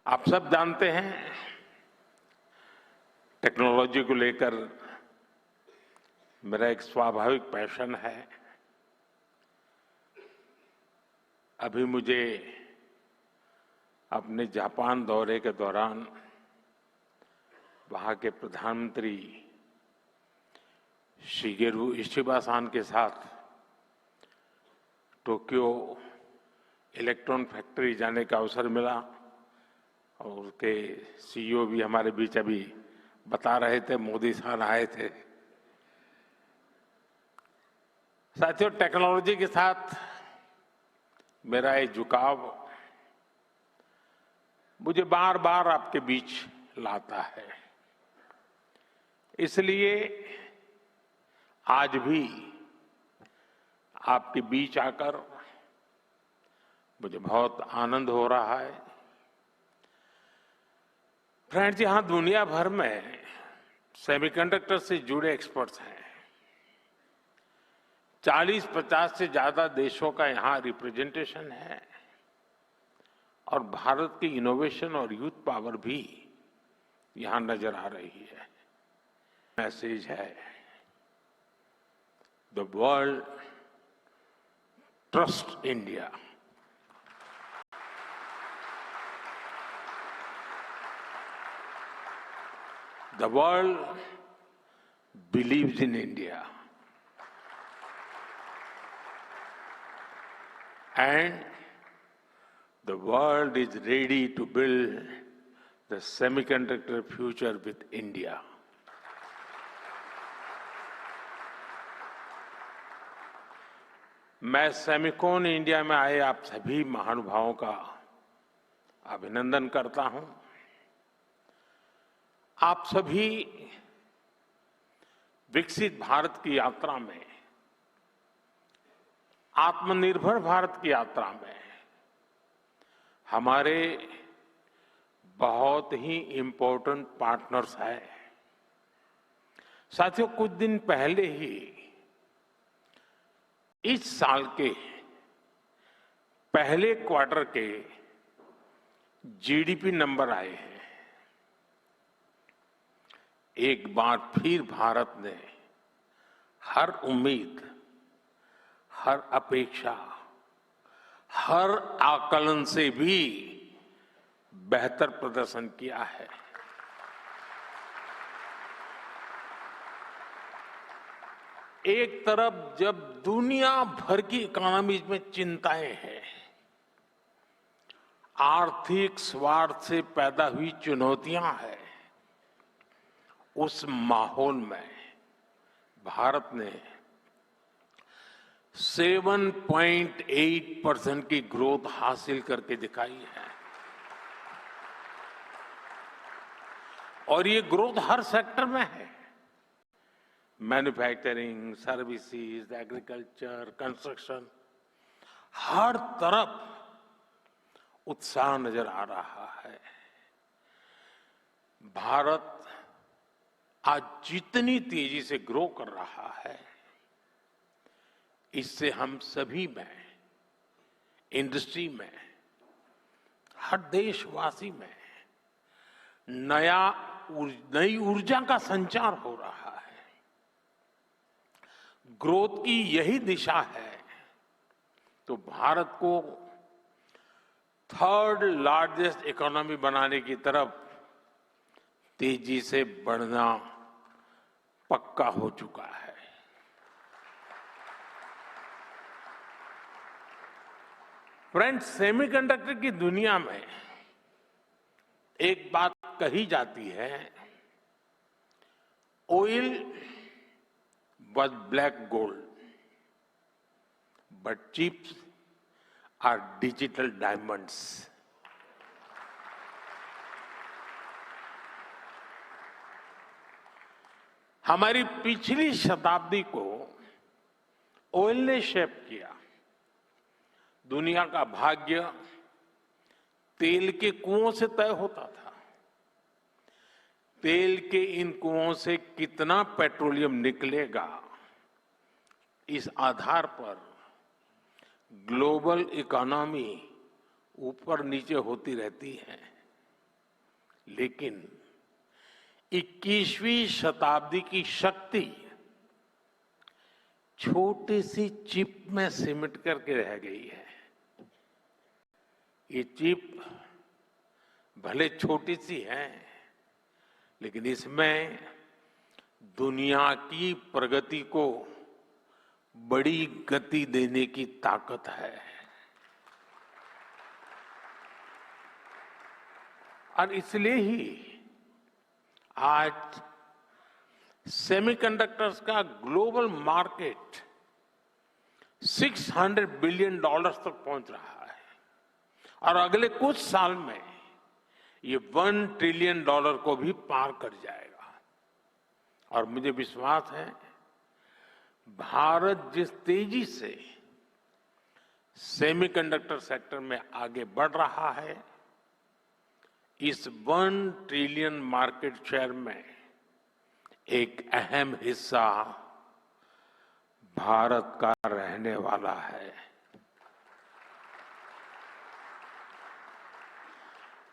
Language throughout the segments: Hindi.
आप सब जानते हैं टेक्नोलॉजी को लेकर मेरा एक स्वाभाविक पैशन है। अभी मुझे अपने जापान दौरे के दौरान वहां के प्रधानमंत्री शिगेरू इशिबा-सान के साथ टोक्यो इलेक्ट्रॉन फैक्ट्री जाने का अवसर मिला और उसके सीईओ भी हमारे बीच अभी बता रहे थे, मोदी साहब आए थे। साथियों, टेक्नोलॉजी के साथ मेरा ये झुकाव मुझे बार बार आपके बीच लाता है। इसलिए आज भी आपके बीच आकर मुझे बहुत आनंद हो रहा है। फ्रेंड्स, यहां दुनिया भर में सेमीकंडक्टर से जुड़े एक्सपर्ट्स हैं। 40-50 से ज्यादा देशों का यहां रिप्रेजेंटेशन है और भारत की इनोवेशन और यूथ पावर भी यहां नजर आ रही है। मैसेज है, the world trust India. The world believes in India. And the world is ready to build the semiconductor future with India. मैं सेमिकॉन इंडिया में आए आप सभी महानुभावों का अभिनंदन करता हूं। आप सभी विकसित भारत की यात्रा में, आत्मनिर्भर भारत की यात्रा में हमारे बहुत ही इम्पोर्टेंट पार्टनर्स हैं। साथियों, कुछ दिन पहले ही इस साल के पहले क्वार्टर के जीडीपी नंबर आए हैं। एक बार फिर भारत ने हर उम्मीद, हर अपेक्षा, हर आकलन से भी बेहतर प्रदर्शन किया है। एक तरफ जब दुनिया भर की इकोनॉमी में चिंताएं हैं, आर्थिक स्वार्थ से पैदा हुई चुनौतियां हैं, उस माहौल में भारत ने 7.8% की ग्रोथ हासिल करके दिखाई है। और ये ग्रोथ हर सेक्टर में है। मैन्युफैक्चरिंग, सर्विसेज, एग्रीकल्चर, कंस्ट्रक्शन, हर तरफ उत्साह नजर आ रहा है। भारत आज जितनी तेजी से ग्रो कर रहा है, इससे हम सभी में, इंडस्ट्री में, हर देशवासी में नई ऊर्जा का संचार हो रहा है। ग्रोथ की यही दिशा है तो भारत को थर्ड लार्जेस्ट इकोनॉमी बनाने की तरफ तेजी से बढ़ना पक्का हो चुका है। फ्रेंड्स, सेमीकंडक्टर की दुनिया में एक बात कही जाती है, oil was black gold, but chips are digital diamonds. हमारी पिछली शताब्दी को ऑयल ने शेप किया। दुनिया का भाग्य तेल के कुओं से तय होता था। तेल के इन कुओं से कितना पेट्रोलियम निकलेगा, इस आधार पर ग्लोबल इकोनॉमी ऊपर नीचे होती रहती है। लेकिन 21वीं शताब्दी की शक्ति छोटी सी चिप में सिमट करके रह गई है। ये चिप भले छोटी सी है, लेकिन इसमें दुनिया की प्रगति को बड़ी गति देने की ताकत है। और इसलिए ही आज सेमीकंडक्टर्स का ग्लोबल मार्केट $600 बिलियन तक पहुंच रहा है और अगले कुछ साल में ये $1 ट्रिलियन को भी पार कर जाएगा। और मुझे विश्वास है, भारत जिस तेजी से सेमीकंडक्टर सेक्टर में आगे बढ़ रहा है, इस $1 ट्रिलियन मार्केट शेयर में एक अहम हिस्सा भारत का रहने वाला है।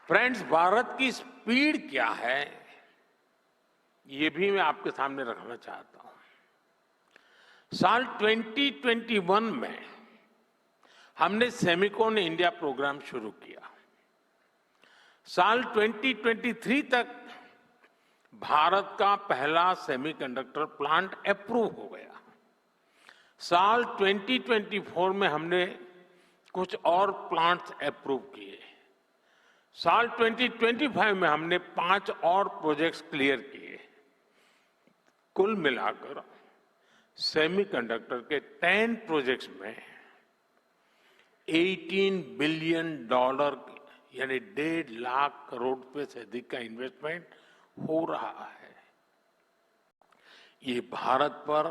फ्रेंड्स, भारत की स्पीड क्या है, ये भी मैं आपके सामने रखना चाहता हूं। साल 2021 में हमने सेमिकॉन इंडिया प्रोग्राम शुरू किया। साल 2023 तक भारत का पहला सेमीकंडक्टर प्लांट अप्रूव हो गया। साल 2024 में हमने कुछ और प्लांट्स अप्रूव किए। साल 2025 में हमने 5 और प्रोजेक्ट्स क्लियर किए। कुल मिलाकर सेमीकंडक्टर के 10 प्रोजेक्ट्स में $18 बिलियन यानी 1.5 लाख करोड़ रुपए से अधिक का इन्वेस्टमेंट हो रहा है। ये भारत पर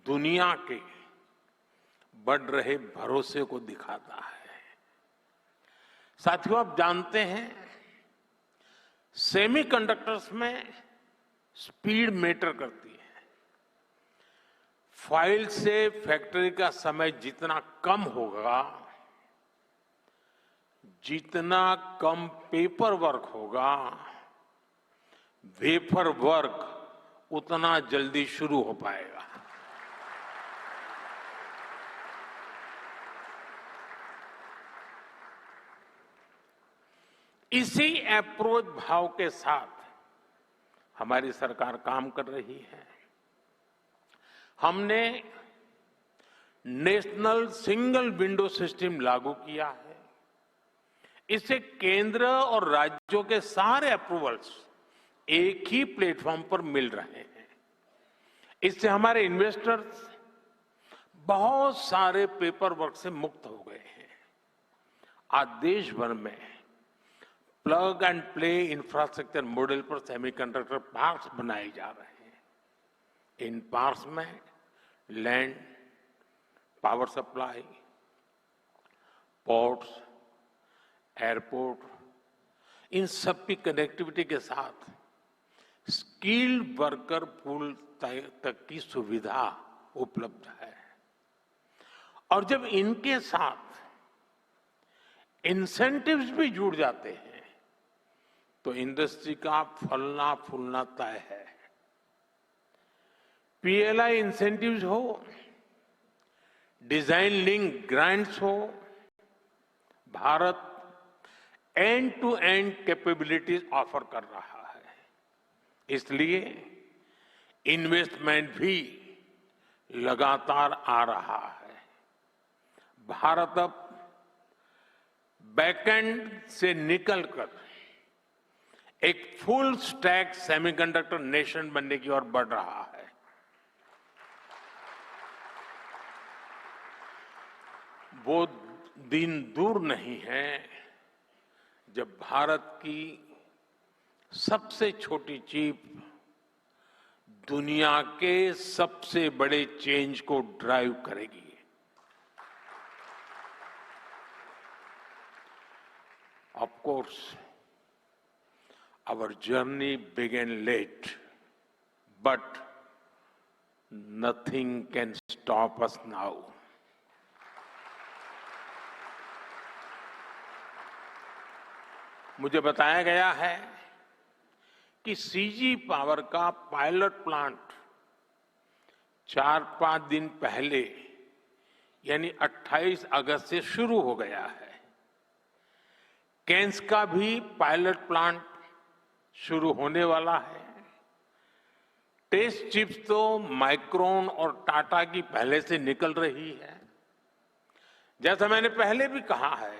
दुनिया के बढ़ रहे भरोसे को दिखाता है। साथियों, आप जानते हैं, सेमीकंडक्टर्स में स्पीड मैटर करती है। फाइल से फैक्ट्री का समय जितना कम होगा, जितना कम पेपर वर्क होगा, वेफर वर्क उतना जल्दी शुरू हो पाएगा। इसी अप्रोच भाव के साथ हमारी सरकार काम कर रही है। हमने नेशनल सिंगल विंडो सिस्टम लागू किया है। इससे केंद्र और राज्यों के सारे अप्रूवल्स एक ही प्लेटफॉर्म पर मिल रहे हैं। इससे हमारे इन्वेस्टर्स बहुत सारे पेपर वर्क से मुक्त हो गए हैं। आज देश भर में plug and play infrastructure model पर सेमीकंडक्टर पार्क्स बनाए जा रहे हैं। इन पार्क्स में land, power supply, ports, airport, इन सब की कनेक्टिविटी के साथ स्किल्ड वर्कर पूल तक की सुविधा उपलब्ध है। और जब इनके साथ इंसेंटिव्स भी जुड़ जाते हैं, तो इंडस्ट्री का फलना फूलना तय है। पीएलआई इंसेंटिव्स हो, डिजाइन लिंक ग्रांट्स हो, Bharat end to end capabilities offer कर रहा है। इसलिए इन्वेस्टमेंट भी लगातार आ रहा है। भारत अब बैकएंड से निकलकर एक फुल स्टैक सेमीकंडक्टर नेशन बनने की ओर बढ़ रहा है। वो दिन दूर नहीं है जब भारत की सबसे छोटी चिप दुनिया के सबसे बड़े चेंज को ड्राइव करेगी। Of course, our journey began late, but nothing can stop us now. मुझे बताया गया है कि सीजी पावर का पायलट प्लांट 4-5 दिन पहले यानी 28 अगस्त से शुरू हो गया है। केन्स का भी पायलट प्लांट शुरू होने वाला है। टेस्ट चिप्स तो माइक्रोन और टाटा की पहले से निकल रही है। जैसा मैंने पहले भी कहा है,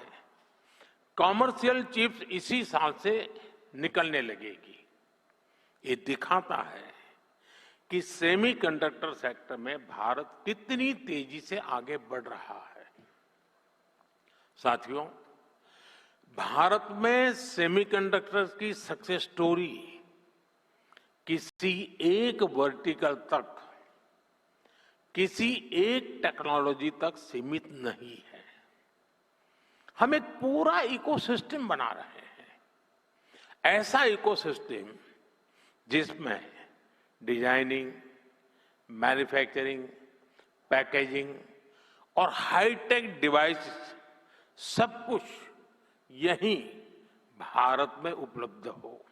कॉमर्शियल चिप्स इसी साल से निकलने लगेगी। ये दिखाता है कि सेमीकंडक्टर सेक्टर में भारत कितनी तेजी से आगे बढ़ रहा है। साथियों, भारत में सेमीकंडक्टर्स की सक्सेस स्टोरी किसी एक वर्टिकल तक, किसी एक टेक्नोलॉजी तक सीमित नहीं है। हम एक पूरा इकोसिस्टम बना रहे हैं। ऐसा इकोसिस्टम जिसमें डिजाइनिंग, मैन्युफैक्चरिंग, पैकेजिंग और हाईटेक डिवाइस सब कुछ यहीं भारत में उपलब्ध हो।